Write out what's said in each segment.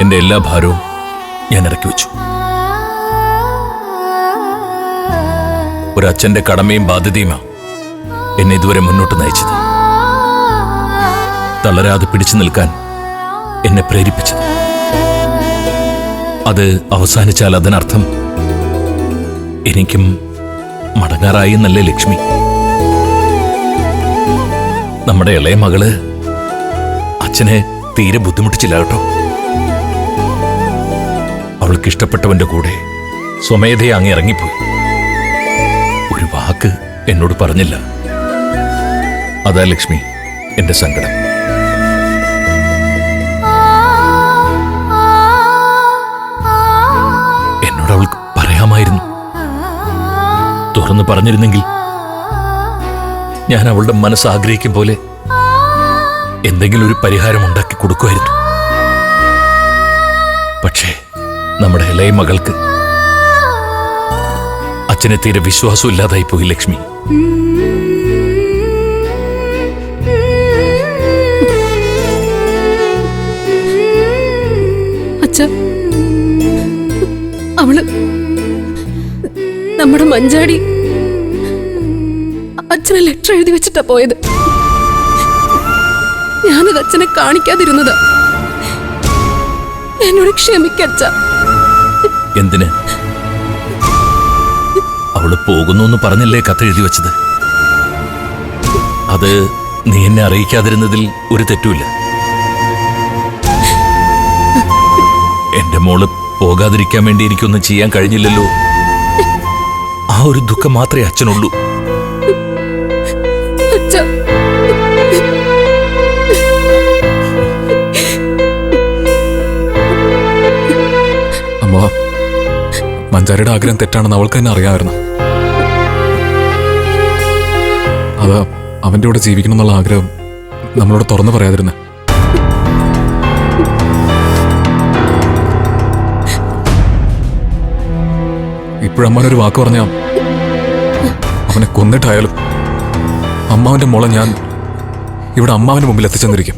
എന്റെ എല്ലാ ഭാരവും ഞാൻ ഇറക്കി വെച്ചു. ഒരച്ഛന്റെ കടമയും ബാധ്യതയുമാ എന്നെ ഇതുവരെ മുന്നോട്ട് നയിച്ചത്. തളരാതെ പിടിച്ചു നിൽക്കാൻ എന്നെ പ്രേരിപ്പിച്ചത്. അത് അവസാനിച്ചാൽ അതിനർത്ഥം എനിക്കും മടങ്ങാറായി എന്നല്ലേ ലക്ഷ്മി? നമ്മുടെ ഇളയ മകള് അച്ഛനെ തീരെ ബുദ്ധിമുട്ടിച്ചില്ല കേട്ടോ. അവൾക്ക് ഇഷ്ടപ്പെട്ടവന്റെ കൂടെ സ്വമേധയെ അങ്ങ് ഇറങ്ങിപ്പോയി. ഒരു വാക്ക് എന്നോട് പറഞ്ഞില്ല. അതാ ലക്ഷ്മി എന്റെ സങ്കടം. എന്നോട് അവൾക്ക് പറയാമായിരുന്നു. തുറന്നു പറഞ്ഞിരുന്നെങ്കിൽ ഞാൻ അവളുടെ മനസ്സ് ആഗ്രഹിക്കും പോലെ എന്തെങ്കിലും ഒരു പരിഹാരം ഉണ്ടാക്കി കൊടുക്കുമായിരുന്നു. പക്ഷേ നമ്മുടെ ഇളയ മകൾക്ക് അച്ഛനെ തീരെ വിശ്വാസം ഇല്ലാതായി പോയി ലക്ഷ്മി. അച്ഛാ, അവള് നമ്മുടെ മഞ്ചാടി അച്ഛനെ ലെറ്റർ എഴുതി വെച്ചിട്ടാ പോയത്. ഞാനത് അച്ഛനെ കാണിക്കാതിരുന്നതാ. എന്നോട് ക്ഷമിക്കച്ച. എന്തിന്? അവള് പോകുന്നു എന്ന് പറഞ്ഞല്ലേ കത്തെഴുതി വെച്ചത്? അത് നീ എന്നെ അറിയിക്കാതിരുന്നതിൽ ഒരു തെറ്റുമില്ല. എന്റെ മോള് പോകാതിരിക്കാൻ വേണ്ടി എനിക്കൊന്നും ചെയ്യാൻ കഴിഞ്ഞില്ലല്ലോ. ആ ഒരു ദുഃഖം മാത്രമേ അച്ഛനുള്ളൂ. അമ്മ, മഞ്ചാരിയുടെ ആഗ്രഹം തെറ്റാണെന്ന് അവൾക്ക് തന്നെ അറിയാമായിരുന്നു. അത് അവന്റെ കൂടെ ജീവിക്കണം എന്നുള്ള ആഗ്രഹം നമ്മളോട് തുറന്നു പറയാതിരുന്നേ. ഇപ്പോഴമ്മനൊരു വാക്ക് പറഞ്ഞാൽ അവനെ കൊന്നിട്ടായാലും അമ്മാവന്റെ മോളെ ഞാൻ ഇവിടെ അമ്മാവന്റെ മുമ്പിൽ എത്തിച്ചെന്നിരിക്കും.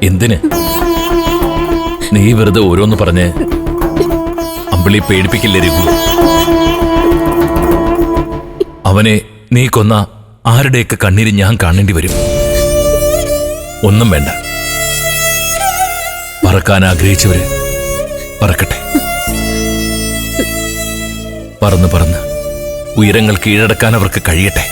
എന്തിന്? നീ വെറുതെ ഓരോന്ന് പറഞ്ഞ് അമ്പിളി പേടിപ്പിക്കില്ലേ രഘു? അവനെ നീ കൊന്ന ആരുടെയൊക്കെ കണ്ണീര് ഞാൻ കാണേണ്ടി വരും. ഒന്നും വേണ്ട. പറക്കാൻ ആഗ്രഹിച്ചവര് പറക്കട്ടെ. പറന്ന് പറന്ന് ഉയരങ്ങൾ കീഴടക്കാൻ അവർക്ക് കഴിയട്ടെ.